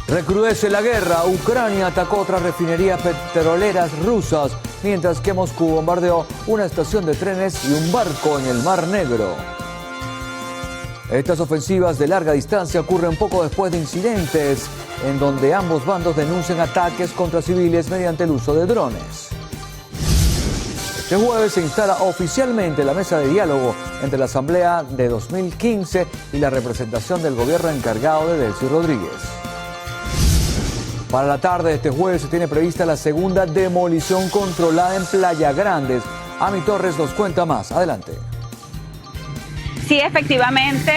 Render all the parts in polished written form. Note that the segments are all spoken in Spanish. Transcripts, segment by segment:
Recrudece la guerra. Ucrania atacó otras refinerías petroleras rusas, mientras que Moscú bombardeó una estación de trenes y un barco en el Mar Negro. Estas ofensivas de larga distancia ocurren poco después de incidentes en donde ambos bandos denuncian ataques contra civiles mediante el uso de drones. Este jueves se instala oficialmente la mesa de diálogo entre la Asamblea de 2015 y la representación del gobierno encargado de Delcy Rodríguez. Para la tarde de este jueves se tiene prevista la segunda demolición controlada en Playa Grande. Ami Torres nos cuenta más. Adelante. Sí, efectivamente,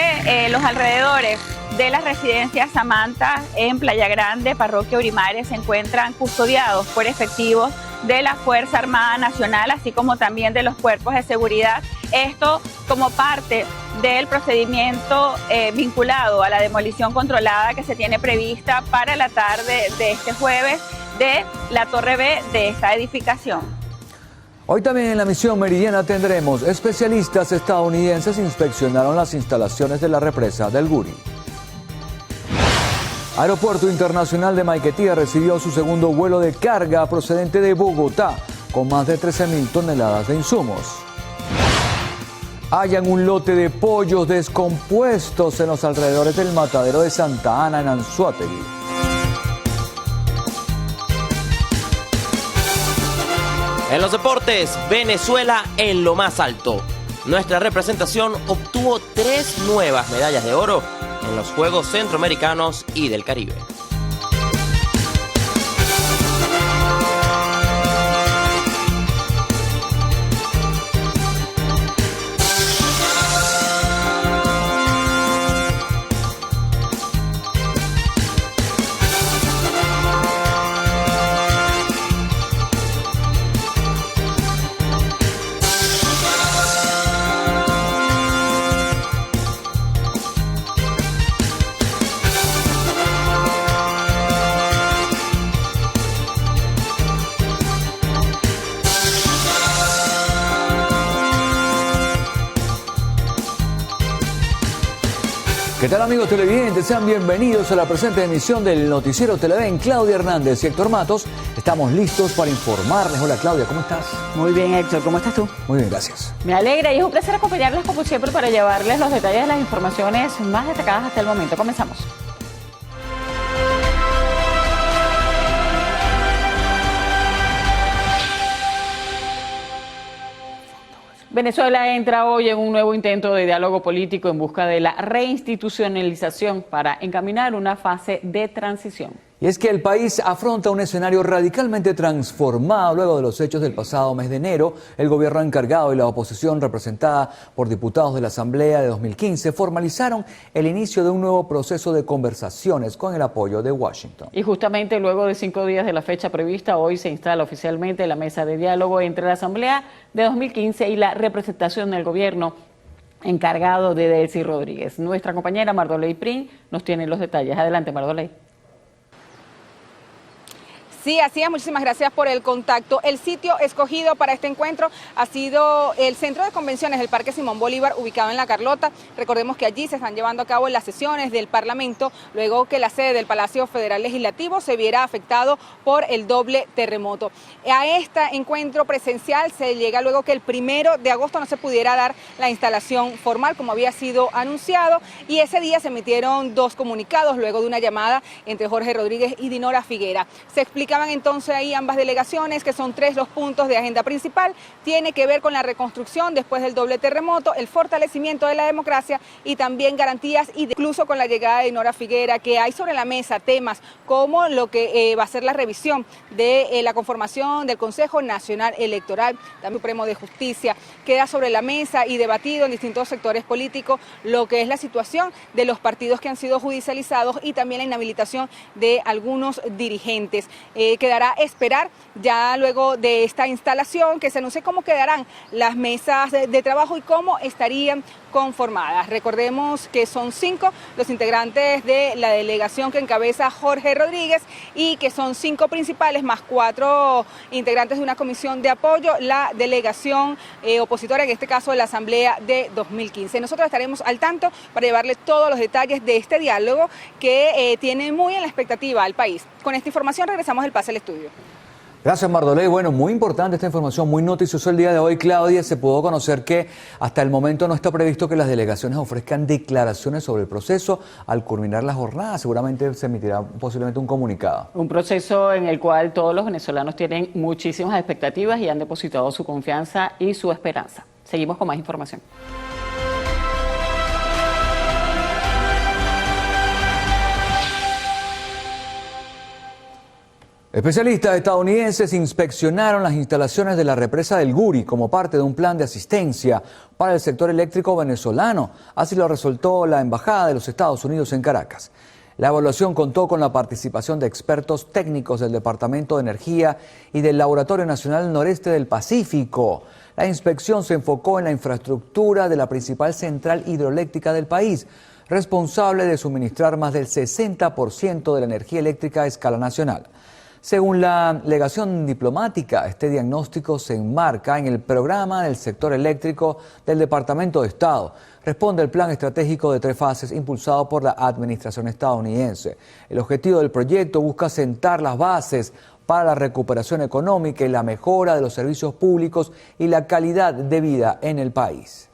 los alrededores de la residencia Samantha en Playa Grande, Parroquia Urimares, se encuentran custodiados por efectivos de la Fuerza Armada Nacional, así como también de los cuerpos de seguridad. Esto como parte del procedimiento vinculado a la demolición controlada que se tiene prevista para la tarde de este jueves de la Torre B de esta edificación. Hoy también en la misión meridiana tendremos especialistas estadounidenses inspeccionaron las instalaciones de la represa del Guri. Aeropuerto Internacional de Maiquetía recibió su segundo vuelo de carga procedente de Bogotá con más de 13.000 toneladas de insumos. Hallan un lote de pollos descompuestos en los alrededores del matadero de Santa Ana en Anzoátegui. En los deportes, Venezuela en lo más alto. Nuestra representación obtuvo 3 nuevas medallas de oro en los Juegos Centroamericanos y del Caribe. ¿Qué tal, amigos televidentes? Sean bienvenidos a la presente emisión del Noticiero Televen. Claudia Hernández y Héctor Matos, estamos listos para informarles. Hola, Claudia, ¿cómo estás? Muy bien, Héctor, ¿cómo estás tú? Muy bien, gracias. Me alegra y es un placer acompañarles como siempre para llevarles los detalles de las informaciones más destacadas hasta el momento. Comenzamos. Venezuela entra hoy en un nuevo intento de diálogo político en busca de la reinstitucionalización para encaminar una fase de transición. Y es que el país afronta un escenario radicalmente transformado luego de los hechos del pasado mes de enero. El gobierno encargado y la oposición representada por diputados de la Asamblea de 2015 formalizaron el inicio de un nuevo proceso de conversaciones con el apoyo de Washington. Y justamente luego de 5 días de la fecha prevista, hoy se instala oficialmente la mesa de diálogo entre la Asamblea de 2015 y la representación del gobierno encargado de Delcy Rodríguez. Nuestra compañera Mardoley Prin nos tiene los detalles. Adelante, Mardoley. Sí, así es, muchísimas gracias por el contacto. El sitio escogido para este encuentro ha sido el Centro de Convenciones del Parque Simón Bolívar, ubicado en La Carlota. Recordemos que allí se están llevando a cabo las sesiones del Parlamento, luego que la sede del Palacio Federal Legislativo se viera afectado por el doble terremoto. A este encuentro presencial se llega luego que el 1 de agosto no se pudiera dar la instalación formal, como había sido anunciado, y ese día se emitieron 2 comunicados, luego de una llamada entre Jorge Rodríguez y Dinora Figuera. Se explicaban entonces ahí ambas delegaciones que son 3 los puntos de agenda principal. Tiene que ver con la reconstrucción después del doble terremoto, el fortalecimiento de la democracia y también garantías, y incluso con la llegada de Dinora Figuera, que hay sobre la mesa temas como lo que va a ser la revisión de la conformación del Consejo Nacional Electoral, también Supremo de Justicia. Queda sobre la mesa y debatido en distintos sectores políticos lo que es la situación de los partidos que han sido judicializados y también la inhabilitación de algunos dirigentes. quedará esperar ya luego de esta instalación que se anuncie cómo quedarán las mesas de trabajo y cómo estarían conformadas. Recordemos que son 5 los integrantes de la delegación que encabeza Jorge Rodríguez y que son 5 principales más 4 integrantes de una comisión de apoyo, la delegación opositora, en este caso de la Asamblea de 2015. Nosotros estaremos al tanto para llevarles todos los detalles de este diálogo que tiene muy en la expectativa al país. Con esta información regresamos del pase al estudio. Gracias, Mardoley. Bueno, muy importante esta información, muy noticioso el día de hoy, Claudia. Se pudo conocer que hasta el momento no está previsto que las delegaciones ofrezcan declaraciones sobre el proceso. Al culminar la jornada, seguramente se emitirá posiblemente un comunicado. Un proceso en el cual todos los venezolanos tienen muchísimas expectativas y han depositado su confianza y su esperanza. Seguimos con más información. Especialistas estadounidenses inspeccionaron las instalaciones de la represa del Guri como parte de un plan de asistencia para el sector eléctrico venezolano. Así lo resaltó la Embajada de los Estados Unidos en Caracas. La evaluación contó con la participación de expertos técnicos del Departamento de Energía y del Laboratorio Nacional Noreste del Pacífico. La inspección se enfocó en la infraestructura de la principal central hidroeléctrica del país, responsable de suministrar más del 60% de la energía eléctrica a escala nacional. Según la legación diplomática, este diagnóstico se enmarca en el programa del sector eléctrico del Departamento de Estado. Responde al plan estratégico de 3 fases impulsado por la administración estadounidense. El objetivo del proyecto busca sentar las bases para la recuperación económica y la mejora de los servicios públicos y la calidad de vida en el país.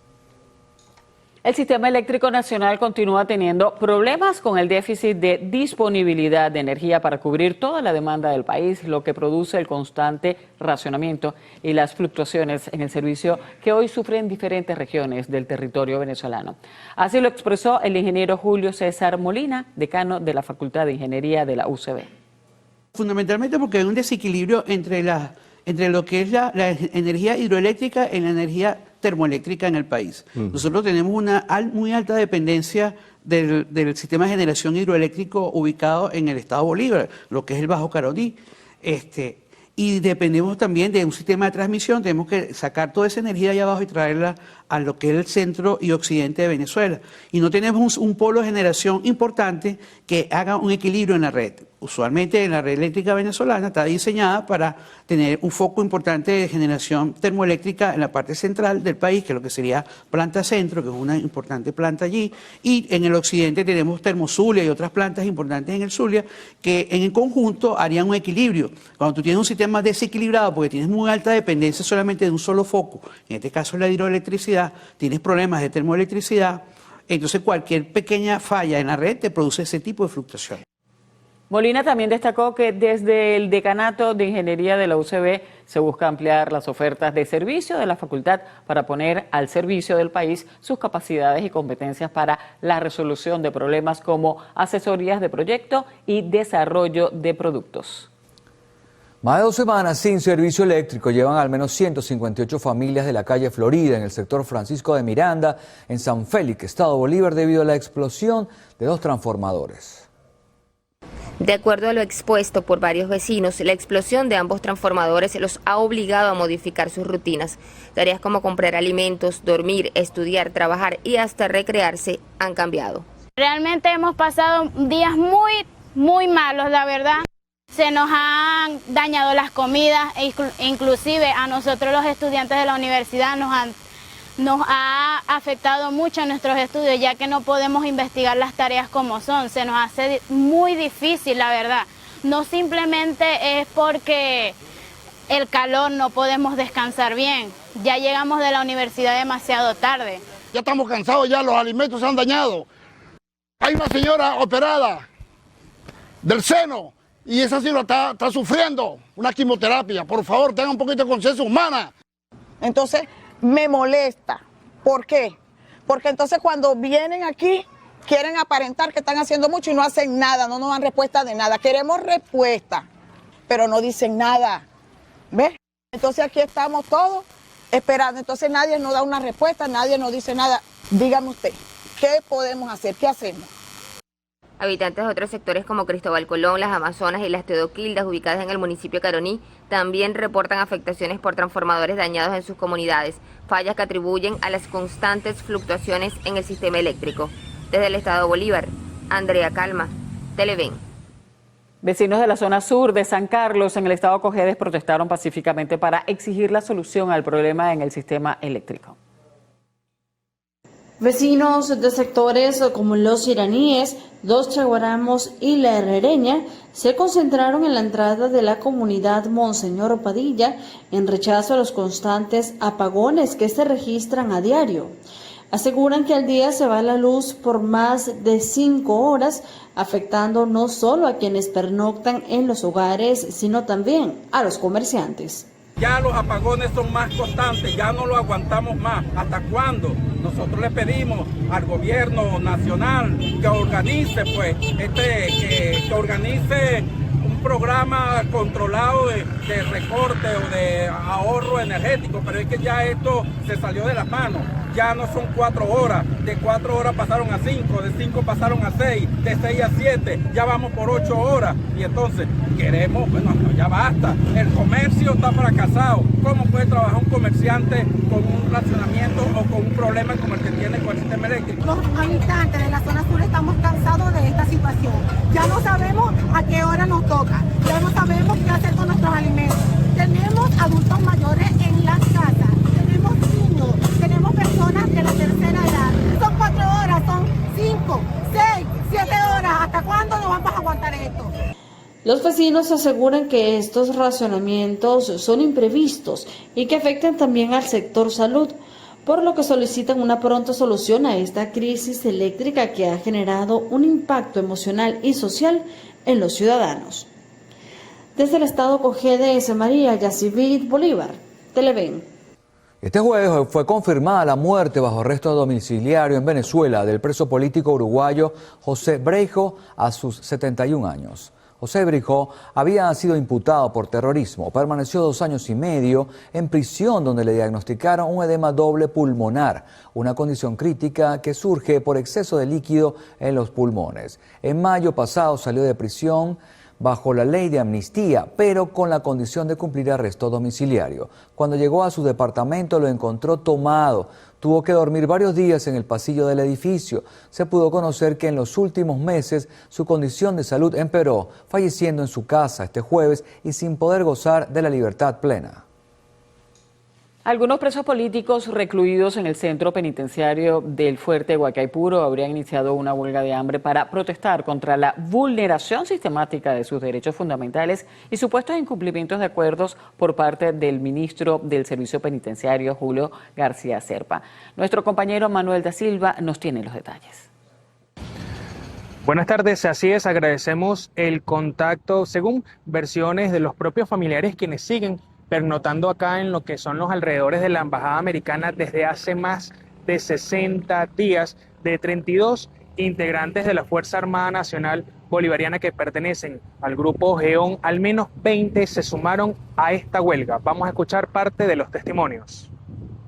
El sistema eléctrico nacional continúa teniendo problemas con el déficit de disponibilidad de energía para cubrir toda la demanda del país, lo que produce el constante racionamiento y las fluctuaciones en el servicio que hoy sufren diferentes regiones del territorio venezolano. Así lo expresó el ingeniero Julio César Molina, decano de la Facultad de Ingeniería de la UCB. Fundamentalmente porque hay un desequilibrio entre lo que es la energía hidroeléctrica y la energía termoeléctrica en el país. Nosotros tenemos una muy alta dependencia del sistema de generación hidroeléctrico ubicado en el estado Bolívar, lo que es el Bajo Caroní. Y dependemos también de un sistema de transmisión, tenemos que sacar toda esa energía allá abajo y traerla a lo que es el centro y occidente de Venezuela. Y no tenemos un polo de generación importante que haga un equilibrio en la red. Usualmente la red eléctrica venezolana está diseñada para tener un foco importante de generación termoeléctrica en la parte central del país, que es lo que sería Planta Centro, que es una importante planta allí, y en el occidente tenemos Termozulia y otras plantas importantes en el Zulia, que en conjunto harían un equilibrio. Cuando tú tienes un sistema desequilibrado, porque tienes muy alta dependencia solamente de un solo foco, en este caso la hidroelectricidad, tienes problemas de termoelectricidad, entonces cualquier pequeña falla en la red te produce ese tipo de fluctuación. Molina también destacó que desde el Decanato de Ingeniería de la UCB se busca ampliar las ofertas de servicio de la facultad para poner al servicio del país sus capacidades y competencias para la resolución de problemas como asesorías de proyecto y desarrollo de productos. Más de 2 semanas sin servicio eléctrico llevan al menos 158 familias de la calle Florida en el sector Francisco de Miranda, en San Félix, estado Bolívar, debido a la explosión de 2 transformadores. De acuerdo a lo expuesto por varios vecinos, la explosión de ambos transformadores los ha obligado a modificar sus rutinas. Tareas como comprar alimentos, dormir, estudiar, trabajar y hasta recrearse han cambiado. Realmente hemos pasado días muy malos, la verdad. Se nos han dañado las comidas e inclusive a nosotros los estudiantes de la universidad nos ha afectado mucho nuestros estudios, ya que no podemos investigar las tareas como son. Se nos hace muy difícil, la verdad. No simplemente es porque el calor no podemos descansar bien. Ya llegamos de la universidad demasiado tarde. Ya estamos cansados, ya los alimentos se han dañado. Hay una señora operada del seno y esa señora está sufriendo una quimioterapia. Por favor, tengan un poquito de conciencia humana. Entonces, me molesta. ¿Por qué? Porque entonces cuando vienen aquí, quieren aparentar que están haciendo mucho y no hacen nada, no nos dan respuesta de nada. Queremos respuesta, pero no dicen nada. ¿Ves? Entonces aquí estamos todos esperando. Entonces nadie nos da una respuesta, nadie nos dice nada. Dígame usted, ¿qué podemos hacer? ¿Qué hacemos? Habitantes de otros sectores como Cristóbal Colón, Las Amazonas y Las Teodoquildas, ubicadas en el municipio de Caroní, también reportan afectaciones por transformadores dañados en sus comunidades, fallas que atribuyen a las constantes fluctuaciones en el sistema eléctrico. Desde el estado Bolívar, Andrea Calma, Televen. Vecinos de la zona sur de San Carlos, en el estado Cojedes, protestaron pacíficamente para exigir la solución al problema en el sistema eléctrico. Vecinos de sectores como Los Iraníes, Dos Chaguaramos y La Herrereña se concentraron en la entrada de la comunidad Monseñor Padilla en rechazo a los constantes apagones que se registran a diario. Aseguran que al día se va la luz por más de 5 horas, afectando no solo a quienes pernoctan en los hogares, sino también a los comerciantes. Ya los apagones son más constantes, ya no lo aguantamos más. ¿Hasta cuándo? Nosotros le pedimos al gobierno nacional que organice, que organice un programa controlado de recorte o de ahorro energético, pero es que ya esto se salió de las manos. Ya no son 4 horas, de 4 horas pasaron a 5, de 5 pasaron a 6, de 6 a 7, ya vamos por 8 horas. Y entonces queremos, ya basta, el comercio está fracasado. ¿Cómo puede trabajar un comerciante con un racionamiento o con un problema como el que tiene con el sistema eléctrico? Los habitantes de la zona sur estamos cansados de esta situación. Ya no sabemos a qué hora nos toca, ya no sabemos qué hacer con nuestros alimentos. Tenemos adultos mayores en las casas, tenemos niños, tenemos personas de la tercera edad. Son 4 horas, son 5, 6, 7 horas. ¿Hasta cuándo nos vamos a aguantar esto? Los vecinos aseguran que estos racionamientos son imprevistos y que afectan también al sector salud, por lo que solicitan una pronta solución a esta crisis eléctrica que ha generado un impacto emocional y social en los ciudadanos. Desde el estado Cojedes, María Yacivit Bolívar, Televen. Este jueves fue confirmada la muerte bajo arresto domiciliario en Venezuela del preso político uruguayo José Breijo a sus 71 años. José Breijo había sido imputado por terrorismo, permaneció 2 años y medio en prisión donde le diagnosticaron un edema doble pulmonar, una condición crítica que surge por exceso de líquido en los pulmones. En mayo pasado salió de prisión bajo la ley de amnistía, pero con la condición de cumplir arresto domiciliario. Cuando llegó a su departamento lo encontró tomado. Tuvo que dormir varios días en el pasillo del edificio. Se pudo conocer que en los últimos meses su condición de salud empeoró, falleciendo en su casa este jueves y sin poder gozar de la libertad plena. Algunos presos políticos recluidos en el centro penitenciario del Fuerte Guacaipuro habrían iniciado una huelga de hambre para protestar contra la vulneración sistemática de sus derechos fundamentales y supuestos incumplimientos de acuerdos por parte del ministro del Servicio Penitenciario, Julio García Serpa. Nuestro compañero Manuel da Silva nos tiene los detalles. Buenas tardes, así es, agradecemos el contacto según versiones de los propios familiares quienes siguen pernotando acá en lo que son los alrededores de la Embajada Americana desde hace más de 60 días, de 32 integrantes de la Fuerza Armada Nacional Bolivariana que pertenecen al grupo GEON. Al menos 20 se sumaron a esta huelga. Vamos a escuchar parte de los testimonios.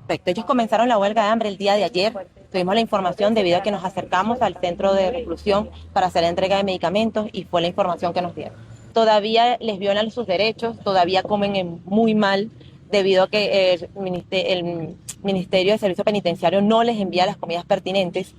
Perfecto. Ellos comenzaron la huelga de hambre el día de ayer. Tuvimos la información debido a que nos acercamos al centro de reclusión para hacer la entrega de medicamentos y fue la información que nos dieron. Todavía les violan sus derechos, todavía comen muy mal debido a que el Ministerio de Servicio Penitenciario no les envía las comidas pertinentes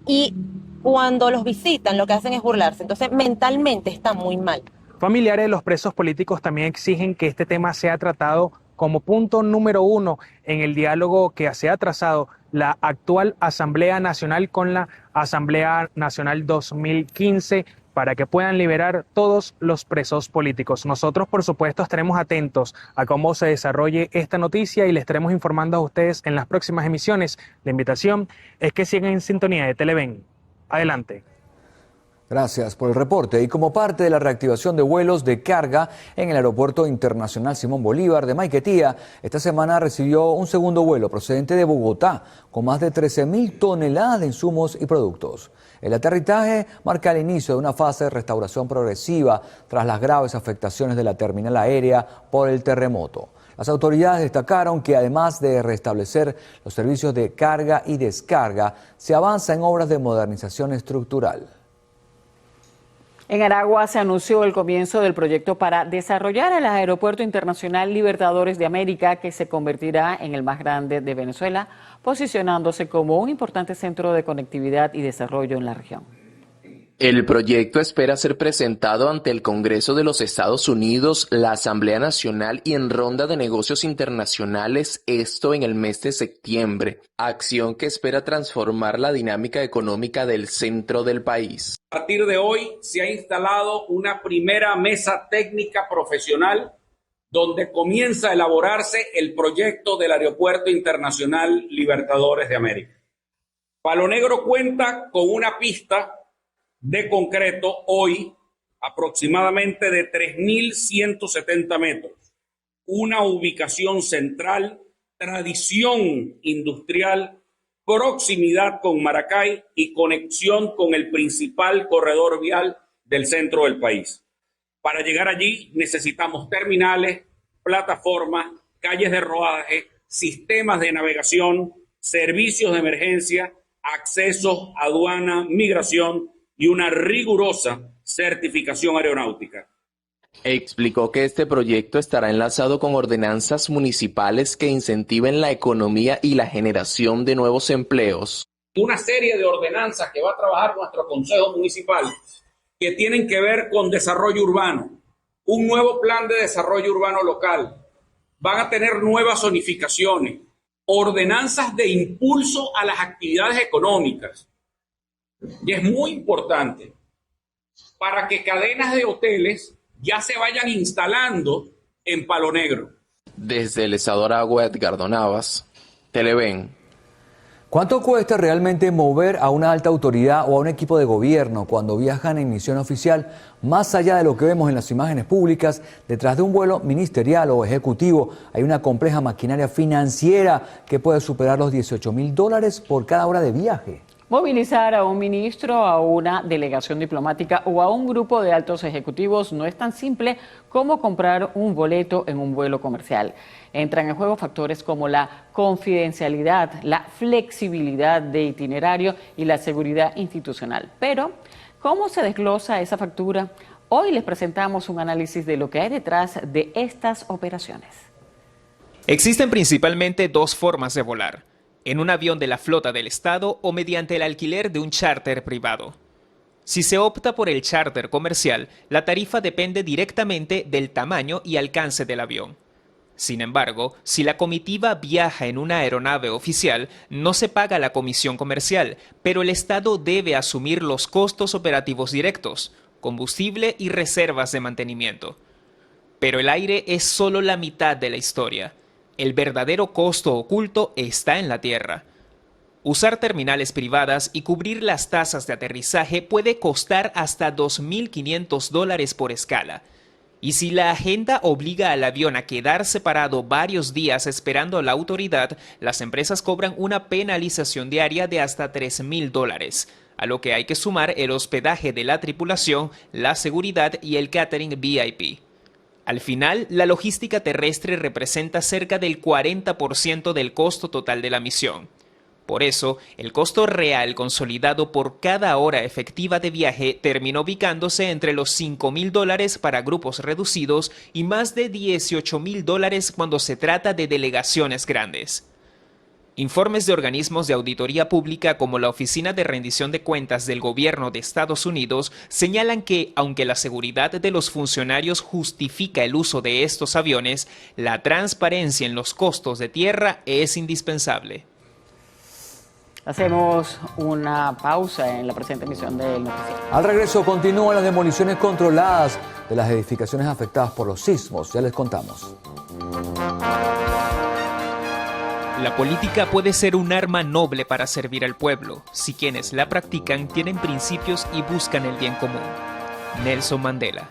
y cuando los visitan lo que hacen es burlarse, entonces mentalmente están muy mal. Familiares de los presos políticos también exigen que este tema sea tratado como punto número 1 en el diálogo que se ha trazado la actual Asamblea Nacional con la Asamblea Nacional 2015 para que puedan liberar todos los presos políticos. Nosotros, por supuesto, estaremos atentos a cómo se desarrolle esta noticia y les estaremos informando a ustedes en las próximas emisiones. La invitación es que sigan en sintonía de Televen. Adelante. Gracias por el reporte. Y como parte de la reactivación de vuelos de carga en el Aeropuerto Internacional Simón Bolívar de Maiquetía, esta semana recibió un segundo vuelo procedente de Bogotá con más de 13.000 toneladas de insumos y productos. El aterrizaje marca el inicio de una fase de restauración progresiva tras las graves afectaciones de la terminal aérea por el terremoto. Las autoridades destacaron que además de restablecer los servicios de carga y descarga, se avanza en obras de modernización estructural. En Aragua se anunció el comienzo del proyecto para desarrollar el Aeropuerto Internacional Libertadores de América, que se convertirá en el más grande de Venezuela, posicionándose como un importante centro de conectividad y desarrollo en la región. El proyecto espera ser presentado ante el Congreso de los Estados Unidos, la Asamblea Nacional y en ronda de negocios internacionales, esto en el mes de septiembre, acción que espera transformar la dinámica económica del centro del país. A partir de hoy se ha instalado una primera mesa técnica profesional donde comienza a elaborarse el proyecto del Aeropuerto Internacional Libertadores de América. Palo Negro cuenta con una pista de concreto hoy aproximadamente de 3.170 metros, una ubicación central, tradición industrial, proximidad con Maracay y conexión con el principal corredor vial del centro del país. Para llegar allí necesitamos terminales, plataformas, calles de rodaje, sistemas de navegación, servicios de emergencia, accesos, aduana, migración y una rigurosa certificación aeronáutica. Explicó que este proyecto estará enlazado con ordenanzas municipales que incentiven la economía y la generación de nuevos empleos. Una serie de ordenanzas que va a trabajar nuestro Consejo Municipal que tienen que ver con desarrollo urbano, un nuevo plan de desarrollo urbano local, van a tener nuevas zonificaciones, ordenanzas de impulso a las actividades económicas. Y es muy importante para que cadenas de hoteles ya se vayan instalando en Palo Negro. Desde el estado Aragua, Edgardo Navas, Televen. ¿Cuánto cuesta realmente mover a una alta autoridad o a un equipo de gobierno cuando viajan en misión oficial? Más allá de lo que vemos en las imágenes públicas, detrás de un vuelo ministerial o ejecutivo hay una compleja maquinaria financiera que puede superar los $18,000 por cada hora de viaje. Movilizar a un ministro, a una delegación diplomática o a un grupo de altos ejecutivos no es tan simple como comprar un boleto en un vuelo comercial. Entran en juego factores como la confidencialidad, la flexibilidad de itinerario y la seguridad institucional. Pero, ¿cómo se desglosa esa factura? Hoy les presentamos un análisis de lo que hay detrás de estas operaciones. Existen principalmente dos formas de volar: en un avión de la flota del Estado o mediante el alquiler de un charter privado. Si se opta por el charter comercial, la tarifa depende directamente del tamaño y alcance del avión. Sin embargo, si la comitiva viaja en una aeronave oficial, no se paga la comisión comercial, pero el Estado debe asumir los costos operativos directos, combustible y reservas de mantenimiento. Pero el aire es solo la mitad de la historia. El verdadero costo oculto está en la tierra. Usar terminales privadas y cubrir las tasas de aterrizaje puede costar hasta $2.500 por escala. Y si la agenda obliga al avión a quedar separado varios días esperando a la autoridad, las empresas cobran una penalización diaria de hasta $3.000, a lo que hay que sumar el hospedaje de la tripulación, la seguridad y el catering VIP. Al final, la logística terrestre representa cerca del 40% del costo total de la misión. Por eso, el costo real consolidado por cada hora efectiva de viaje terminó ubicándose entre los $5.000 para grupos reducidos y más de $18.000 cuando se trata de delegaciones grandes. Informes de organismos de auditoría pública como la Oficina de Rendición de Cuentas del Gobierno de Estados Unidos señalan que, aunque la seguridad de los funcionarios justifica el uso de estos aviones, la transparencia en los costos de tierra es indispensable. Hacemos una pausa en la presente emisión del noticiero. Al regreso continúan las demoliciones controladas de las edificaciones afectadas por los sismos. Ya les contamos. La política puede ser un arma noble para servir al pueblo, si quienes la practican tienen principios y buscan el bien común. Nelson Mandela.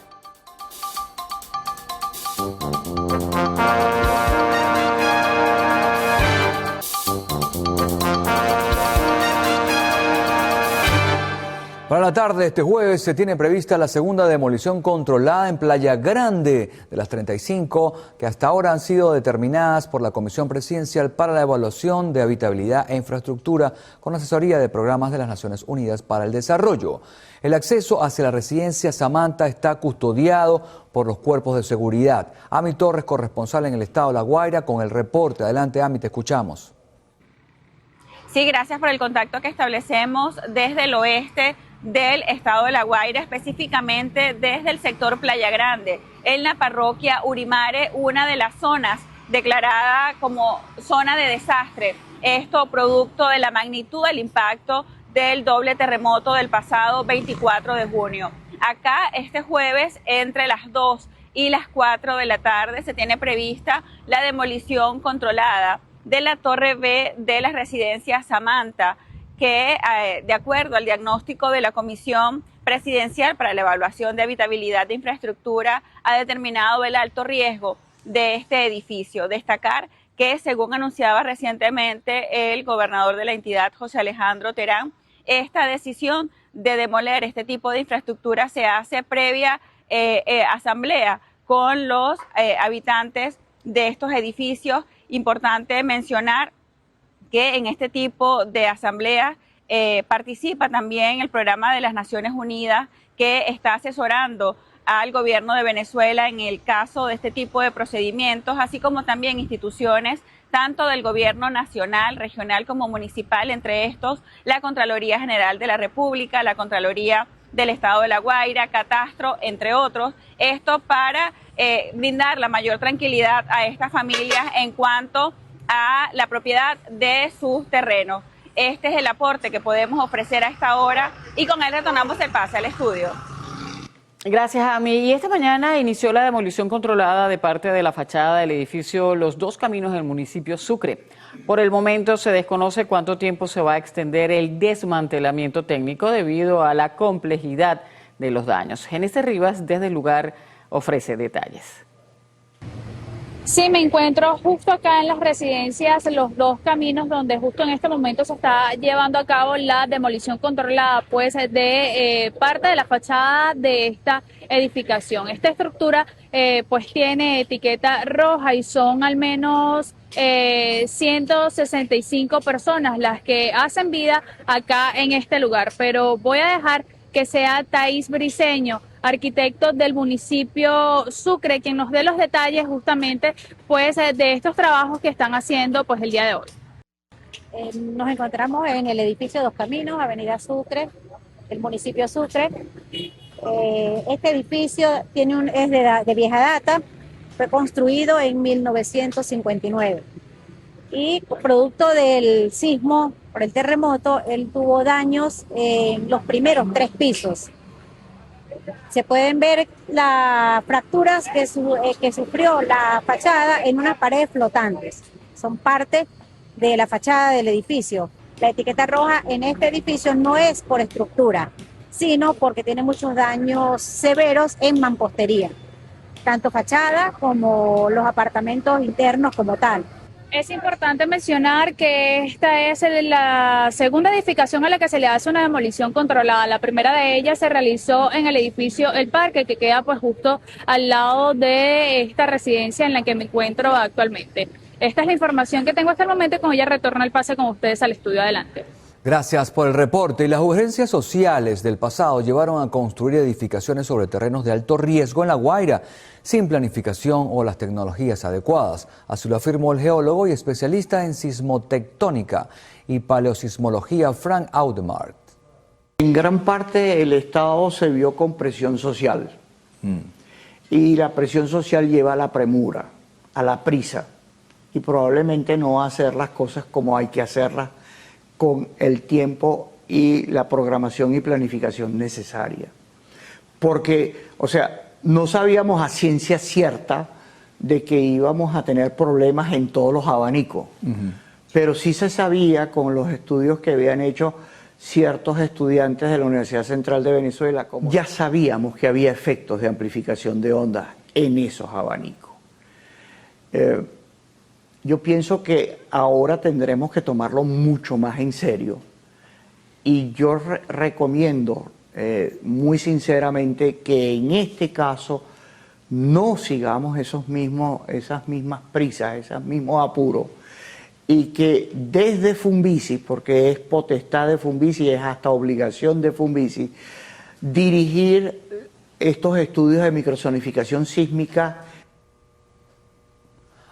Para la tarde de este jueves se tiene prevista la segunda demolición controlada en Playa Grande de las 35 que hasta ahora han sido determinadas por la Comisión Presidencial para la Evaluación de Habitabilidad e Infraestructura con asesoría de programas de las Naciones Unidas para el Desarrollo. El acceso hacia la residencia Samantha está custodiado por los cuerpos de seguridad. Ami Torres, corresponsal en el estado de La Guaira, con el reporte. Adelante, Ami, te escuchamos. Sí, gracias por el contacto que establecemos desde el oeste del estado de La Guaira, específicamente desde el sector Playa Grande, en la parroquia Urimare, una de las zonas declarada como zona de desastre. Esto producto de la magnitud del impacto del doble terremoto del pasado 24 de junio. Acá este jueves entre las 2 y las 4 de la tarde se tiene prevista la demolición controlada de la Torre B de la residencia Samantha, que de acuerdo al diagnóstico de la Comisión Presidencial para la Evaluación de Habitabilidad de Infraestructura ha determinado el alto riesgo de este edificio. Destacar que, según anunciaba recientemente el gobernador de la entidad, José Alejandro Terán, esta decisión de demoler este tipo de infraestructura se hace previa asamblea con los habitantes de estos edificios. Importante mencionar que en este tipo de asambleas participa también el programa de las Naciones Unidas, que está asesorando al gobierno de Venezuela en el caso de este tipo de procedimientos, así como también instituciones tanto del gobierno nacional, regional como municipal, entre estos la Contraloría General de la República, la Contraloría del Estado de La Guaira, Catastro, entre otros. Esto para brindar la mayor tranquilidad a estas familias en cuanto a la propiedad de sus terrenos. Este es el aporte que podemos ofrecer a esta hora y con él retornamos el pase al estudio. Gracias, Ami. Y esta mañana inició la demolición controlada de parte de la fachada del edificio Los Dos Caminos del municipio Sucre. Por el momento se desconoce cuánto tiempo se va a extender el desmantelamiento técnico debido a la complejidad de los daños. Génesis Rivas desde el lugar ofrece detalles. Sí, me encuentro justo acá en las residencias Los Dos Caminos, donde justo en este momento se está llevando a cabo la demolición controlada pues de parte de la fachada de esta edificación. Esta estructura pues tiene etiqueta roja y son al menos 165 personas las que hacen vida acá en este lugar, pero voy a dejar que sea Thais Briceño, arquitecto del municipio Sucre, quien nos dé los detalles justamente pues de estos trabajos que están haciendo pues el día de hoy. Nos encontramos en el edificio Dos Caminos, Avenida Sucre, el municipio Sucre. Este edificio es de vieja data, fue construido en 1959 y producto del sismo por el terremoto, él tuvo daños en los primeros 3 pisos. Se pueden ver las fracturas que sufrió la fachada en unas paredes flotantes. Son parte de la fachada del edificio. La etiqueta roja en este edificio no es por estructura, sino porque tiene muchos daños severos en mampostería, tanto fachada como los apartamentos internos como tal. Es importante mencionar que esta es la segunda edificación a la que se le hace una demolición controlada. La primera de ellas se realizó en el edificio El Parque, que queda pues justo al lado de esta residencia en la que me encuentro actualmente. Esta es la información que tengo hasta el momento y con ella retorno el pase con ustedes al estudio. Adelante. Gracias por el reporte. Y las urgencias sociales del pasado llevaron a construir edificaciones sobre terrenos de alto riesgo en La Guaira, sin planificación o las tecnologías adecuadas. Así lo afirmó el geólogo y especialista en sismotectónica y paleosismología Frank Audemart. En gran parte el Estado se vio con presión social. Y la presión social lleva a la premura, a la prisa, y probablemente no a hacer las cosas como hay que hacerlas, con el tiempo y la programación y planificación necesaria. Porque, o sea, no sabíamos a ciencia cierta de que íbamos a tener problemas en todos los abanicos, pero sí se sabía con los estudios que habían hecho ciertos estudiantes de la Universidad Central de Venezuela, como ya sabíamos que había efectos de amplificación de ondas en esos abanicos. Yo pienso que ahora tendremos que tomarlo mucho más en serio y yo recomiendo muy sinceramente que en este caso no sigamos esas mismas prisas, esos mismos apuros, y que desde Funvici, porque es potestad de Funvici, es hasta obligación de Funvici, dirigir estos estudios de microzonificación sísmica.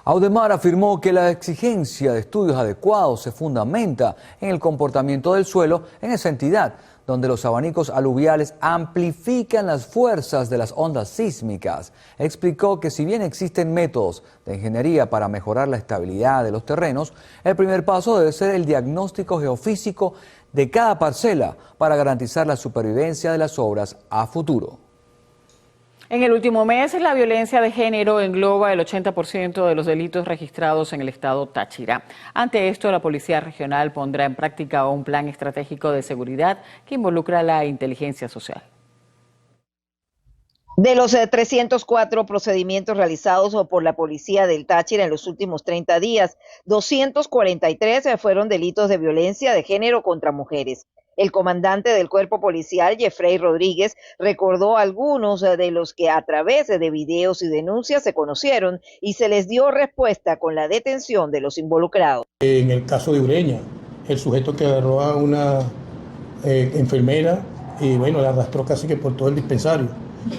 Audemars afirmó que la exigencia de estudios adecuados se fundamenta en el comportamiento del suelo en esa entidad, donde los abanicos aluviales amplifican las fuerzas de las ondas sísmicas. Explicó que si bien existen métodos de ingeniería para mejorar la estabilidad de los terrenos, el primer paso debe ser el diagnóstico geofísico de cada parcela para garantizar la supervivencia de las obras a futuro. En el último mes, la violencia de género engloba el 80% de los delitos registrados en el estado Táchira. Ante esto, la Policía Regional pondrá en práctica un plan estratégico de seguridad que involucra la inteligencia social. De los 304 procedimientos realizados por la Policía del Táchira en los últimos 30 días, 243 fueron delitos de violencia de género contra mujeres. El comandante del cuerpo policial, Jeffrey Rodríguez, recordó algunos de los que a través de videos y denuncias se conocieron y se les dio respuesta con la detención de los involucrados. En el caso de Ureña, el sujeto que agarró a una enfermera y bueno, la arrastró casi que por todo el dispensario.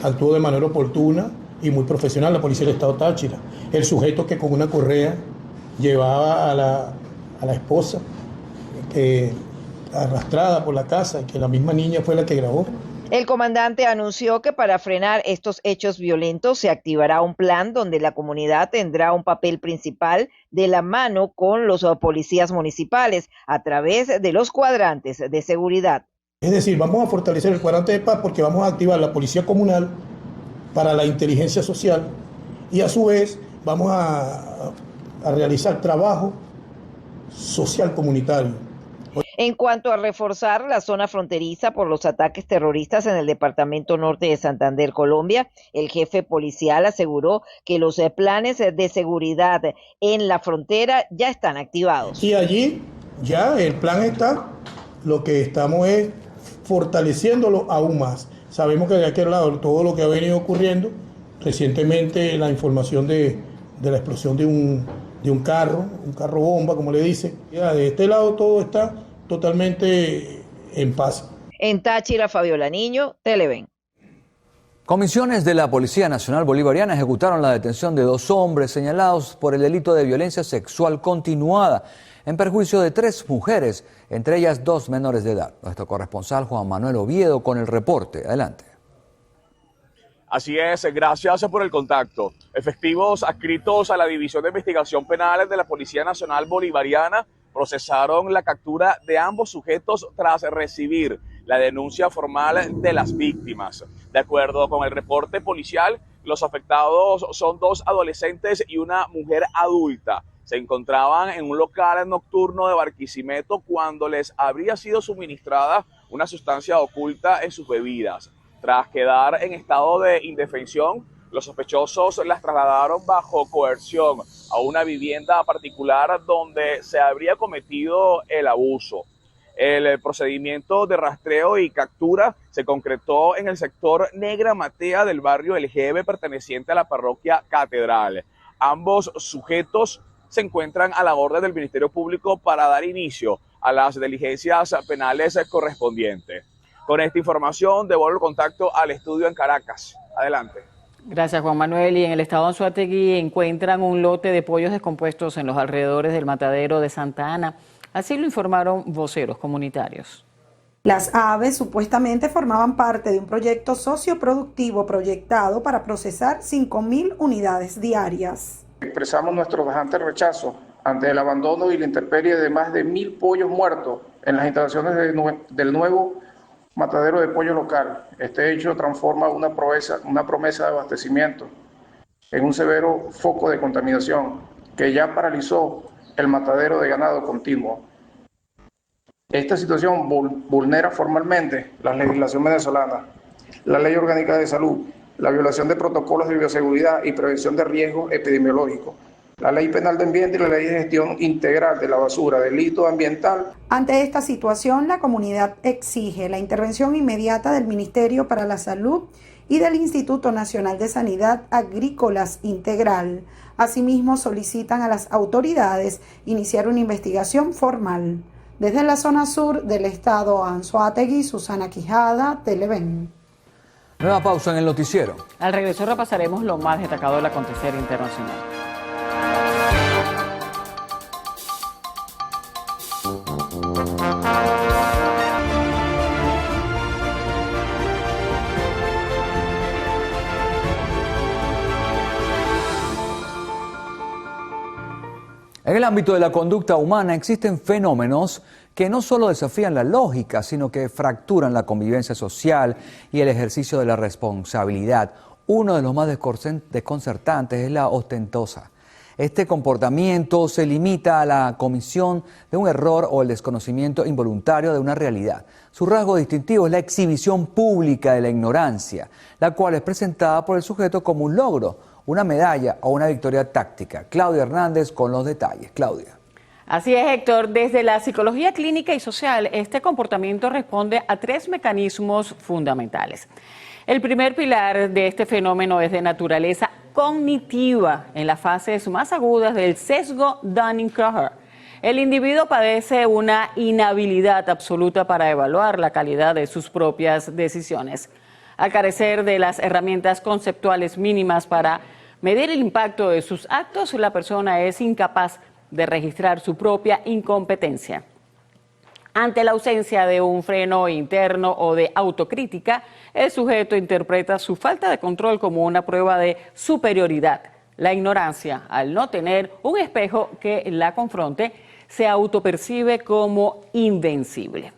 Actuó de manera oportuna y muy profesional la Policía del Estado Táchira. El sujeto que con una correa llevaba a la esposa arrastrada por la casa y que la misma niña fue la que grabó. El comandante anunció que para frenar estos hechos violentos se activará un plan donde la comunidad tendrá un papel principal de la mano con los policías municipales a través de los cuadrantes de seguridad. Es decir, vamos a fortalecer el cuadrante de paz porque vamos a activar la policía comunal para la inteligencia social y a su vez vamos a realizar trabajo social comunitario. En cuanto a reforzar la zona fronteriza por los ataques terroristas en el departamento norte de Santander, Colombia, el jefe policial aseguró que los planes de seguridad en la frontera ya están activados. Y allí ya el plan está, lo que estamos es fortaleciéndolo aún más. Sabemos que de aquel lado todo lo que ha venido ocurriendo, recientemente la información de la explosión de un carro bomba, como le dice. Ya de este lado todo está totalmente en paz. En Táchira, Fabiola Niño, Televen. Comisiones de la Policía Nacional Bolivariana ejecutaron la detención de 2 hombres señalados por el delito de violencia sexual continuada en perjuicio de 3 mujeres, entre ellas 2 menores de edad. Nuestro corresponsal Juan Manuel Oviedo con el reporte. Adelante. Así es, gracias por el contacto. Efectivos adscritos a la División de Investigación Penal de la Policía Nacional Bolivariana procesaron la captura de ambos sujetos tras recibir la denuncia formal de las víctimas. De acuerdo con el reporte policial, los afectados son 2 adolescentes y una mujer adulta. Se encontraban en un local nocturno de Barquisimeto cuando les habría sido suministrada una sustancia oculta en sus bebidas. Tras quedar en estado de indefensión, los sospechosos las trasladaron bajo coerción a una vivienda particular donde se habría cometido el abuso. El procedimiento de rastreo y captura se concretó en el sector Negra Matea del barrio El Jeve, perteneciente a la parroquia Catedral. Ambos sujetos se encuentran a la orden del Ministerio Público para dar inicio a las diligencias penales correspondientes. Con esta información devuelvo el contacto al estudio en Caracas. Adelante. Gracias, Juan Manuel. Y en el estado Anzoátegui encuentran un lote de pollos descompuestos en los alrededores del matadero de Santa Ana. Así lo informaron voceros comunitarios. Las aves supuestamente formaban parte de un proyecto socioproductivo proyectado para procesar 5.000 unidades diarias. Expresamos nuestro tajante rechazo ante el abandono y la intemperie de más de 1.000 pollos muertos en las instalaciones del nuevo matadero de pollo local. Este hecho transforma una promesa de abastecimiento en un severo foco de contaminación que ya paralizó el matadero de ganado continuo. Esta situación vulnera formalmente la legislación venezolana, la Ley Orgánica de Salud, la violación de protocolos de bioseguridad y prevención de riesgos epidemiológicos, la Ley Penal de Ambiente y la Ley de Gestión Integral de la Basura, delito ambiental. Ante esta situación, la comunidad exige la intervención inmediata del Ministerio para la Salud y del Instituto Nacional de Sanidad Agrícolas Integral. Asimismo, solicitan a las autoridades iniciar una investigación formal. Desde la zona sur del estado Anzoátegui, Susana Quijada, Televen. Nueva pausa en el noticiero. Al regreso repasaremos lo más destacado del acontecer internacional. En el ámbito de la conducta humana existen fenómenos que no solo desafían la lógica, sino que fracturan la convivencia social y el ejercicio de la responsabilidad. Uno de los más desconcertantes es la ostentosa. Este comportamiento se limita a la comisión de un error o el desconocimiento involuntario de una realidad. Su rasgo distintivo es la exhibición pública de la ignorancia, la cual es presentada por el sujeto como un logro, una medalla o una victoria táctica. Claudia Hernández con los detalles. Claudia. Así es, Héctor. Desde la psicología clínica y social, este comportamiento responde a 3 mecanismos fundamentales. El primer pilar de este fenómeno es de naturaleza cognitiva, en las fases más agudas del sesgo Dunning-Kruger. El individuo padece una inhabilidad absoluta para evaluar la calidad de sus propias decisiones. Al carecer de las herramientas conceptuales mínimas para medir el impacto de sus actos, la persona es incapaz de registrar su propia incompetencia. Ante la ausencia de un freno interno o de autocrítica, el sujeto interpreta su falta de control como una prueba de superioridad. La ignorancia, al no tener un espejo que la confronte, se autopercibe como invencible.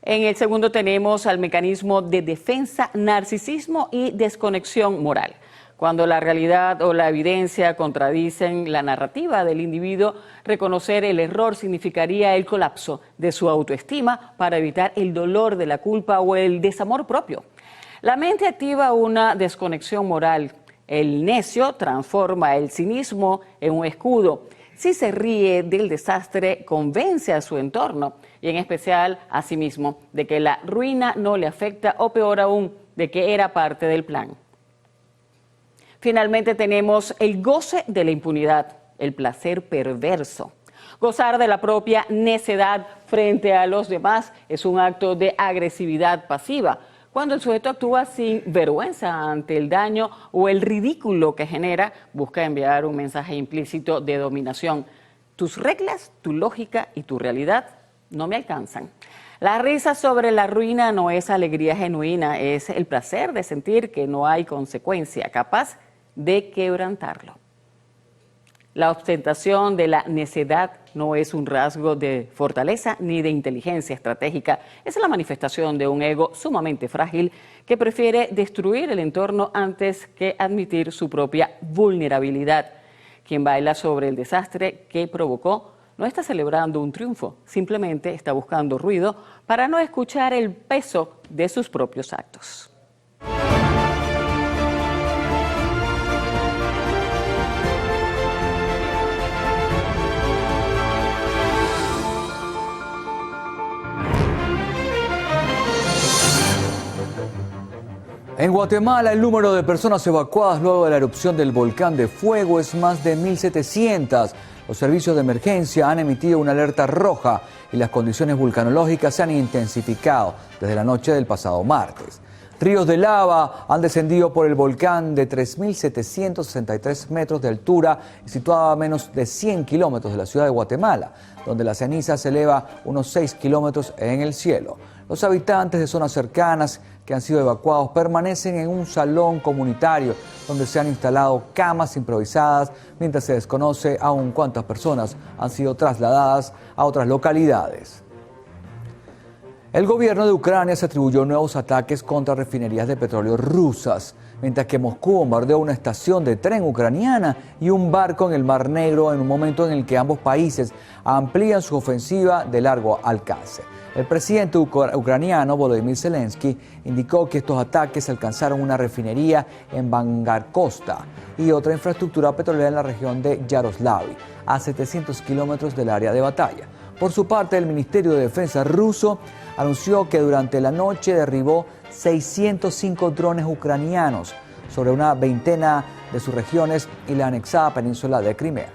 En el segundo tenemos al mecanismo de defensa, narcisismo y desconexión moral. Cuando la realidad o la evidencia contradicen la narrativa del individuo, reconocer el error significaría el colapso de su autoestima para evitar el dolor de la culpa o el desamor propio. La mente activa una desconexión moral. El necio transforma el cinismo en un escudo. Si se ríe del desastre, convence a su entorno y en especial a sí mismo de que la ruina no le afecta o peor aún, de que era parte del plan. Finalmente tenemos el goce de la impunidad, el placer perverso. Gozar de la propia necedad frente a los demás es un acto de agresividad pasiva, cuando el sujeto actúa sin vergüenza ante el daño o el ridículo que genera, busca enviar un mensaje implícito de dominación. Tus reglas, tu lógica y tu realidad no me alcanzan. La risa sobre la ruina no es alegría genuina, es el placer de sentir que no hay consecuencia capaz de quebrantarlo. La ostentación de la necedad no es un rasgo de fortaleza ni de inteligencia estratégica. Es la manifestación de un ego sumamente frágil que prefiere destruir el entorno antes que admitir su propia vulnerabilidad. Quien baila sobre el desastre que provocó no está celebrando un triunfo, simplemente está buscando ruido para no escuchar el peso de sus propios actos. En Guatemala, el número de personas evacuadas luego de la erupción del volcán de fuego es más de 1.700. Los servicios de emergencia han emitido una alerta roja y las condiciones vulcanológicas se han intensificado desde la noche del pasado martes. Ríos de lava han descendido por el volcán de 3.763 metros de altura y situado a menos de 100 kilómetros de la ciudad de Guatemala, donde la ceniza se eleva unos 6 kilómetros en el cielo. Los habitantes de zonas cercanas que han sido evacuados permanecen en un salón comunitario donde se han instalado camas improvisadas mientras se desconoce aún cuántas personas han sido trasladadas a otras localidades. El gobierno de Ucrania se atribuyó nuevos ataques contra refinerías de petróleo rusas. mientras que Moscú bombardeó una estación de tren ucraniana y un barco en el Mar Negro en un momento en el que ambos países amplían su ofensiva de largo alcance. El presidente ucraniano Volodymyr Zelensky indicó que estos ataques alcanzaron una refinería en Bangarkosta y otra infraestructura petrolera en la región de Yaroslavl, a 700 kilómetros del área de batalla. Por su parte, el Ministerio de Defensa ruso anunció que durante la noche derribó 605 drones ucranianos sobre una veintena de sus regiones y la anexada península de Crimea.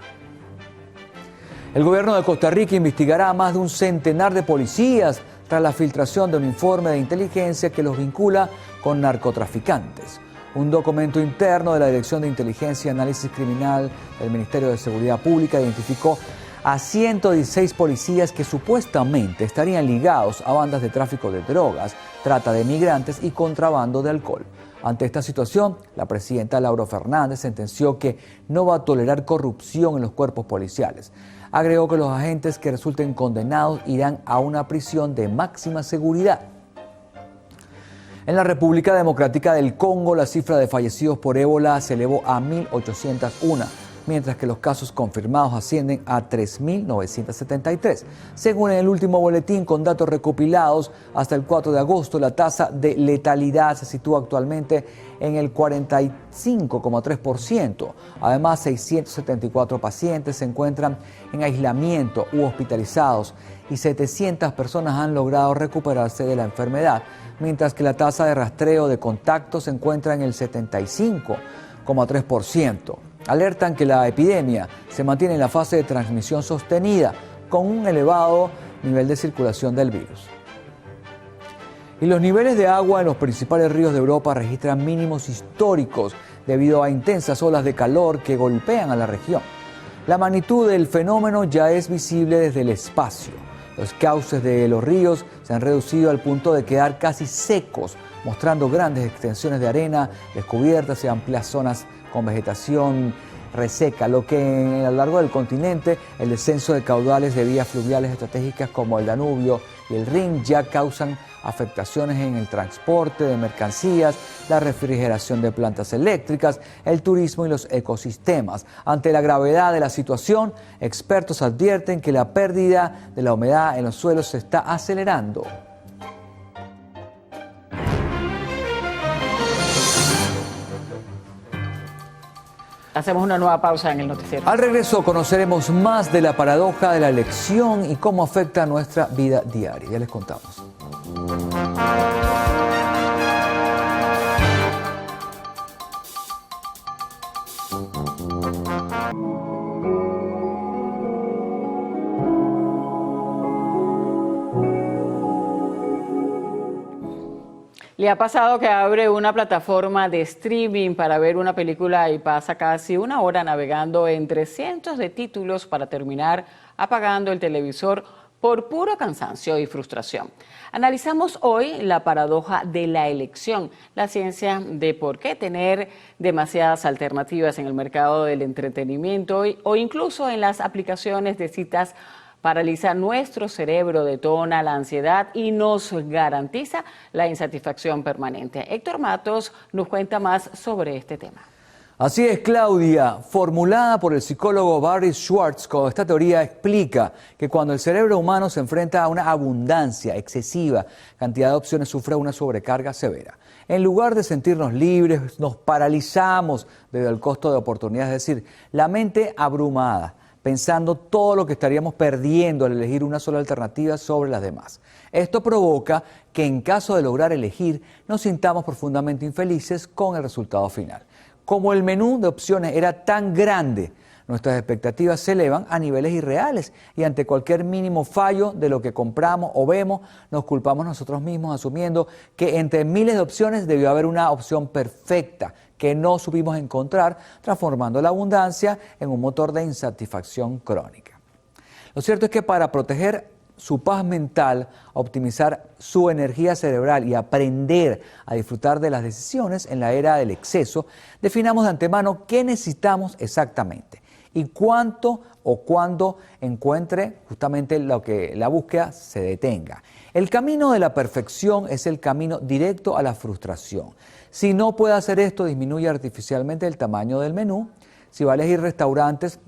El gobierno de Costa Rica investigará a más de un centenar de policías tras la filtración de un informe de inteligencia que los vincula con narcotraficantes. Un documento interno de la Dirección de Inteligencia y Análisis Criminal del Ministerio de Seguridad Pública identificó a 116 policías que supuestamente estarían ligados a bandas de tráfico de drogas, trata de migrantes y contrabando de alcohol. Ante esta situación, la presidenta Laura Fernández sentenció que no va a tolerar corrupción en los cuerpos policiales. Agregó que los agentes que resulten condenados irán a una prisión de máxima seguridad. En la República Democrática del Congo, la cifra de fallecidos por ébola se elevó a 1.801, mientras que los casos confirmados ascienden a 3.973. Según el último boletín con datos recopilados hasta el 4 de agosto, la tasa de letalidad se sitúa actualmente en el 45,3%. Además, 674 pacientes se encuentran en aislamiento u hospitalizados y 700 personas han logrado recuperarse de la enfermedad, mientras que la tasa de rastreo de contactos se encuentra en el 75,3%. Alertan que la epidemia se mantiene en la fase de transmisión sostenida, con un elevado nivel de circulación del virus. Y los niveles de agua en los principales ríos de Europa registran mínimos históricos debido a intensas olas de calor que golpean a la región. La magnitud del fenómeno ya es visible desde el espacio. Los cauces de los ríos se han reducido al punto de quedar casi secos, mostrando grandes extensiones de arena descubiertas y amplias zonas con vegetación reseca, lo que a lo largo del continente el descenso de caudales de vías fluviales estratégicas como el Danubio y el Rin ya causan afectaciones en el transporte de mercancías, la refrigeración de plantas eléctricas, el turismo y los ecosistemas. Ante la gravedad de la situación, expertos advierten que la pérdida de la humedad en los suelos se está acelerando. Hacemos una nueva pausa en el noticiero. Al regreso conoceremos más de la paradoja de la elección y cómo afecta a nuestra vida diaria. Ya les contamos. ¿Le ha pasado que abre una plataforma de streaming para ver una película y pasa casi una hora navegando entre cientos de títulos para terminar apagando el televisor por puro cansancio y frustración? Analizamos hoy la paradoja de la elección, la ciencia de por qué tener demasiadas alternativas en el mercado del entretenimiento o incluso en las aplicaciones de citas paraliza nuestro cerebro, detona la ansiedad y nos garantiza la insatisfacción permanente. Héctor Matos nos cuenta más sobre este tema. Así es, Claudia. Formulada por el psicólogo Barry Schwartzkopf, esta teoría explica que cuando el cerebro humano se enfrenta a una abundancia excesiva cantidad de opciones, sufre una sobrecarga severa. En lugar de sentirnos libres, nos paralizamos debido al costo de oportunidad, es decir, la mente abrumada, pensando todo lo que estaríamos perdiendo al elegir una sola alternativa sobre las demás. Esto provoca que en caso de lograr elegir, nos sintamos profundamente infelices con el resultado final. Como el menú de opciones era tan grande, nuestras expectativas se elevan a niveles irreales y ante cualquier mínimo fallo de lo que compramos o vemos, nos culpamos nosotros mismos asumiendo que entre miles de opciones debió haber una opción perfecta que no supimos encontrar, transformando la abundancia en un motor de insatisfacción crónica. Lo cierto es que para proteger su paz mental, optimizar su energía cerebral y aprender a disfrutar de las decisiones en la era del exceso, definamos de antemano qué necesitamos exactamente y cuánto o cuando encuentre justamente lo que la búsqueda se detenga. El camino de la perfección es el camino directo a la frustración. Si no puede hacer esto, disminuye artificialmente el tamaño del menú. Si va a elegir restaurantes,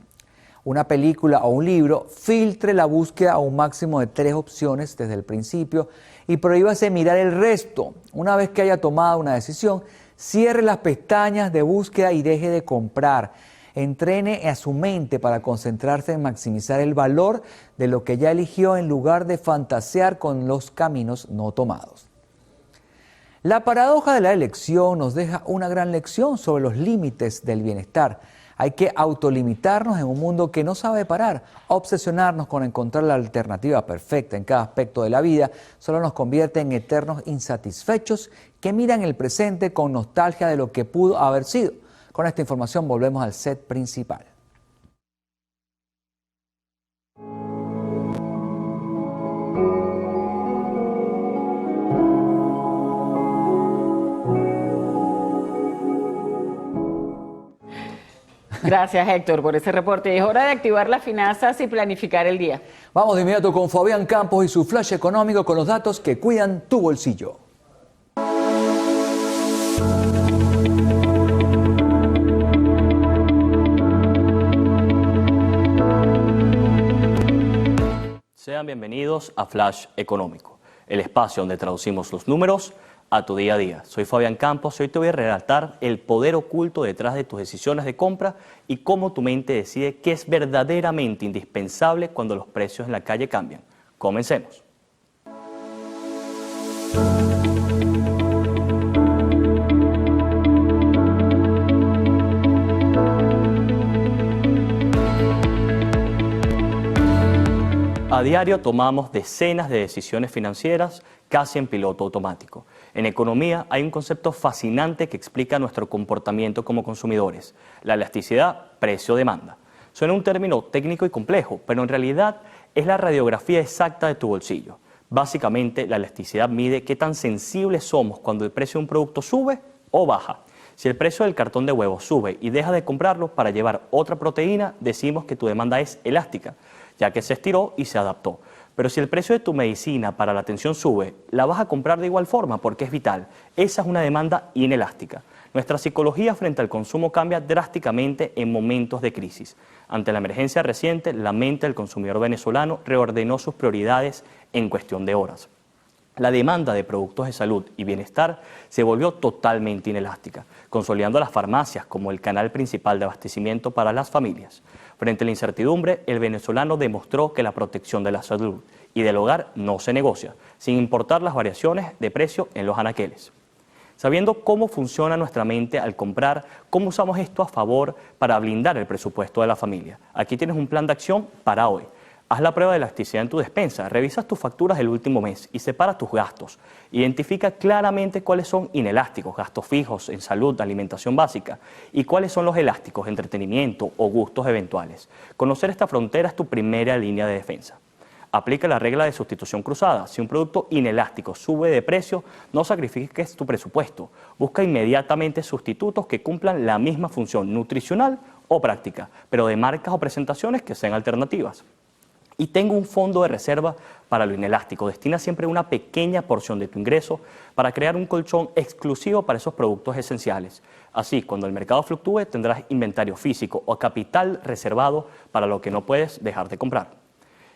una película o un libro, filtre la búsqueda a un máximo de 3 opciones desde el principio y prohíbase mirar el resto. Una vez que haya tomado una decisión, cierre las pestañas de búsqueda y deje de comprar. Entrene a su mente para concentrarse en maximizar el valor de lo que ya eligió en lugar de fantasear con los caminos no tomados. La paradoja de la elección nos deja una gran lección sobre los límites del bienestar. Hay que autolimitarnos en un mundo que no sabe parar. Obsesionarnos con encontrar la alternativa perfecta en cada aspecto de la vida solo nos convierte en eternos insatisfechos que miran el presente con nostalgia de lo que pudo haber sido. Con esta información volvemos al set principal. Gracias, Héctor, por ese reporte. Es hora de activar las finanzas y planificar el día. Vamos de inmediato con Fabián Campos y su flash económico con los datos que cuidan tu bolsillo. Sean bienvenidos a Flash Económico, el espacio donde traducimos los números a tu día a día. Soy Fabián Campos y hoy te voy a relatar el poder oculto detrás de tus decisiones de compra y cómo tu mente decide qué es verdaderamente indispensable cuando los precios en la calle cambian. Comencemos. A diario tomamos decenas de decisiones financieras casi en piloto automático. En economía hay un concepto fascinante que explica nuestro comportamiento como consumidores: la elasticidad precio-demanda. Suena un término técnico y complejo, pero en realidad es la radiografía exacta de tu bolsillo. Básicamente, la elasticidad mide qué tan sensibles somos cuando el precio de un producto sube o baja. Si el precio del cartón de huevos sube y dejas de comprarlo para llevar otra proteína, decimos que tu demanda es elástica, ya que se estiró y se adaptó. Pero si el precio de tu medicina para la atención sube, la vas a comprar de igual forma porque es vital. Esa es una demanda inelástica. Nuestra psicología frente al consumo cambia drásticamente en momentos de crisis. Ante la emergencia reciente, la mente del consumidor venezolano reordenó sus prioridades en cuestión de horas. La demanda de productos de salud y bienestar se volvió totalmente inelástica, consolidando a las farmacias como el canal principal de abastecimiento para las familias. Frente a la incertidumbre, el venezolano demostró que la protección de la salud y del hogar no se negocia, sin importar las variaciones de precio en los anaqueles. Sabiendo cómo funciona nuestra mente al comprar, cómo usamos esto a favor para blindar el presupuesto de la familia. Aquí tienes un plan de acción para hoy. Haz la prueba de elasticidad en tu despensa, revisas tus facturas del último mes y separa tus gastos. Identifica claramente cuáles son inelásticos, gastos fijos en salud, alimentación básica, y cuáles son los elásticos, entretenimiento o gustos eventuales. Conocer esta frontera es tu primera línea de defensa. Aplica la regla de sustitución cruzada. Si un producto inelástico sube de precio, no sacrifiques tu presupuesto. Busca inmediatamente sustitutos que cumplan la misma función nutricional o práctica, pero de marcas o presentaciones que sean alternativas. Y tengo un fondo de reserva para lo inelástico. Destina siempre una pequeña porción de tu ingreso para crear un colchón exclusivo para esos productos esenciales. Así, cuando el mercado fluctúe, tendrás inventario físico o capital reservado para lo que no puedes dejar de comprar.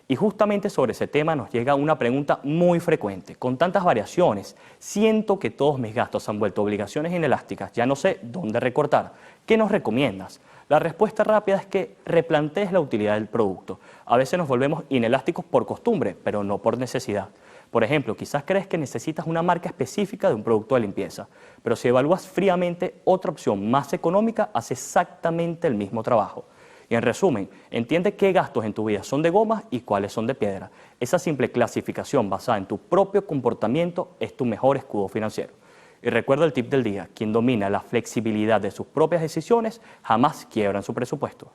Y justamente sobre ese tema nos llega una pregunta muy frecuente. Con tantas variaciones, siento que todos mis gastos se han vuelto obligaciones inelásticas. Ya no sé dónde recortar. ¿Qué nos recomiendas? La respuesta rápida es que replantees la utilidad del producto. A veces nos volvemos inelásticos por costumbre, pero no por necesidad. Por ejemplo, quizás crees que necesitas una marca específica de un producto de limpieza, pero si evalúas fríamente, otra opción más económica hace exactamente el mismo trabajo. Y en resumen, entiende qué gastos en tu vida son de goma y cuáles son de piedra. Esa simple clasificación basada en tu propio comportamiento es tu mejor escudo financiero. Y recuerda el tip del día: quien domina la flexibilidad de sus propias decisiones jamás quiebra en su presupuesto.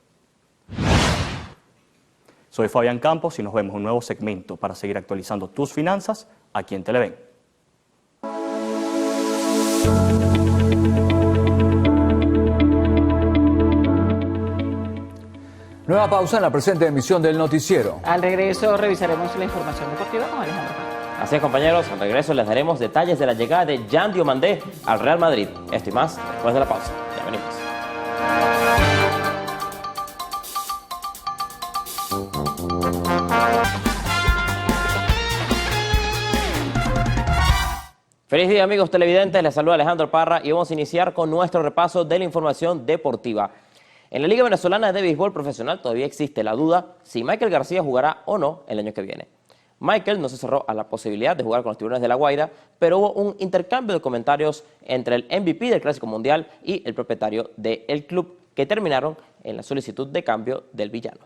Soy Fabián Campos y nos vemos en un nuevo segmento para seguir actualizando tus finanzas aquí en Televen. Nueva pausa en la presente emisión del noticiero. Al regreso revisaremos la información deportiva con Alejandro Parra. Así es, compañeros, al regreso les daremos detalles de la llegada de Jan Diomandé al Real Madrid. Esto y más después de la pausa. Ya venimos. Feliz día, amigos televidentes, les saluda Alejandro Parra y vamos a iniciar con nuestro repaso de la información deportiva. En la Liga Venezolana de Béisbol Profesional todavía existe la duda si Michael García jugará o no el año que viene. Michael no se cerró a la posibilidad de jugar con los Tiburones de La Guaira, pero hubo un intercambio de comentarios entre el MVP del Clásico Mundial y el propietario del club, que terminaron en la solicitud de cambio del villano.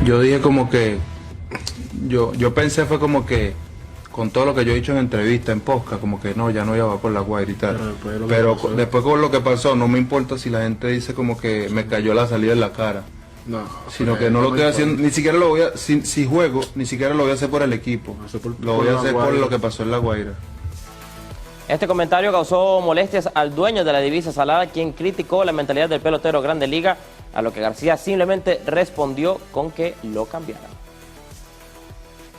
Yo dije como que, yo pensé fue como que, con todo lo que yo he dicho en entrevista, en podcast, como que no, ya no iba por La Guaira y tal. Pero después con lo que pasó, no me importa si la gente dice como que me cayó la salida en la cara. No, sino que no lo estoy haciendo, ni siquiera lo voy a, si juego, ni siquiera lo voy a hacer por el equipo. Lo voy a hacer por lo que pasó en La Guaira. Este comentario causó molestias al dueño de la divisa salada, quien criticó la mentalidad del pelotero Grande Liga, a lo que García simplemente respondió con que lo cambiara.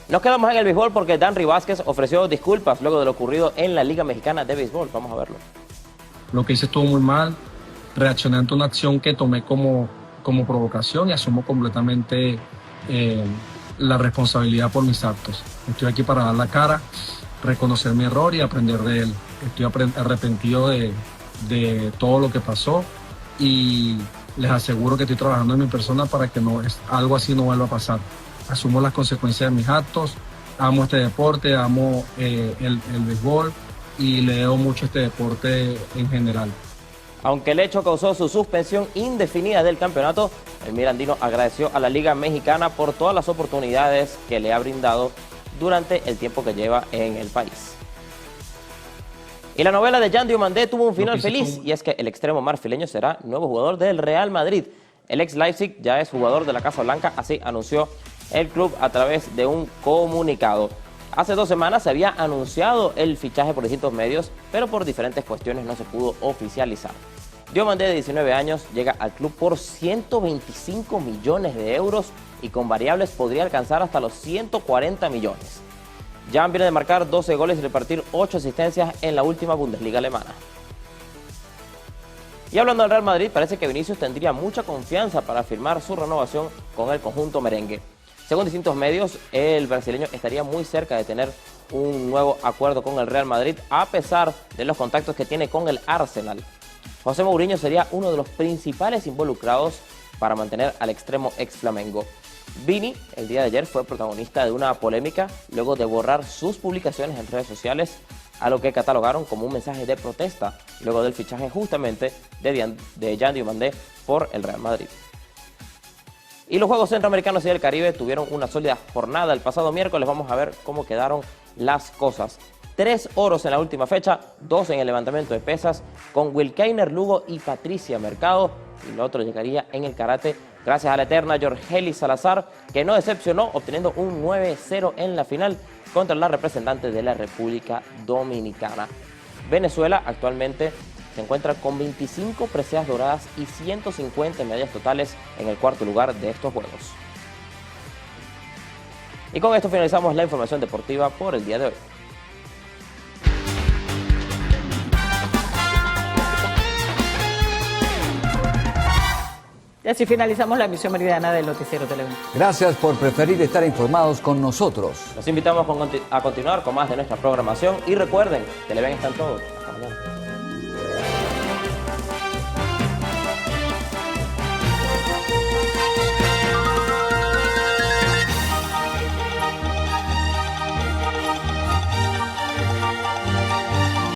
Nos quedamos en el béisbol porque Danry Vázquez ofreció disculpas luego de lo ocurrido en la Liga Mexicana de Béisbol. Vamos a verlo. Lo que hice estuvo muy mal, reaccioné ante una acción que tomé como provocación y asumo completamente la responsabilidad por mis actos. Estoy aquí para dar la cara, reconocer mi error y aprender de él. Estoy arrepentido de todo lo que pasó y les aseguro que estoy trabajando en mi persona para que algo así no vuelva a pasar. Asumo las consecuencias de mis actos, amo este deporte, amo el béisbol y le debo mucho a este deporte en general. Aunque el hecho causó su suspensión indefinida del campeonato, el mirandino agradeció a la Liga Mexicana por todas las oportunidades que le ha brindado durante el tiempo que lleva en el país. Y la novela de Jan Diomandé tuvo un final feliz, y es que el extremo marfileño será nuevo jugador del Real Madrid. El ex Leipzig ya es jugador de la Casa Blanca, así anunció el club a través de un comunicado. Hace 2 semanas se había anunciado el fichaje por distintos medios, pero por diferentes cuestiones no se pudo oficializar. Diomandé, de 19 años, llega al club por 125 millones de euros y con variables podría alcanzar hasta los 140 millones. Jan viene de marcar 12 goles y repartir 8 asistencias en la última Bundesliga alemana. Y hablando del Real Madrid, parece que Vinicius tendría mucha confianza para firmar su renovación con el conjunto merengue. Según distintos medios, el brasileño estaría muy cerca de tener un nuevo acuerdo con el Real Madrid, a pesar de los contactos que tiene con el Arsenal. José Mourinho sería uno de los principales involucrados para mantener al extremo ex Flamengo. Vini, el día de ayer, fue protagonista de una polémica luego de borrar sus publicaciones en redes sociales, a lo que catalogaron como un mensaje de protesta luego del fichaje justamente de Jan Diomandé por el Real Madrid. Y los Juegos Centroamericanos y del Caribe tuvieron una sólida jornada el pasado miércoles. Vamos a ver cómo quedaron las cosas. 3 oros en la última fecha, 2 en el levantamiento de pesas, con Wilkeiner Lugo y Patricia Mercado, y lo otro llegaría en el karate, gracias a la eterna Jorgeli Salazar, que no decepcionó, obteniendo un 9-0 en la final contra la representante de la República Dominicana. Venezuela actualmente se encuentra con 25 preseas doradas y 150 medallas totales en el 4º lugar de estos Juegos. Y con esto finalizamos la información deportiva por el día de hoy. Y así finalizamos la emisión meridiana del Noticiero Televen. Gracias por preferir estar informados con nosotros. Los invitamos a continuar con más de nuestra programación y recuerden, Televen está en todo. Hasta mañana.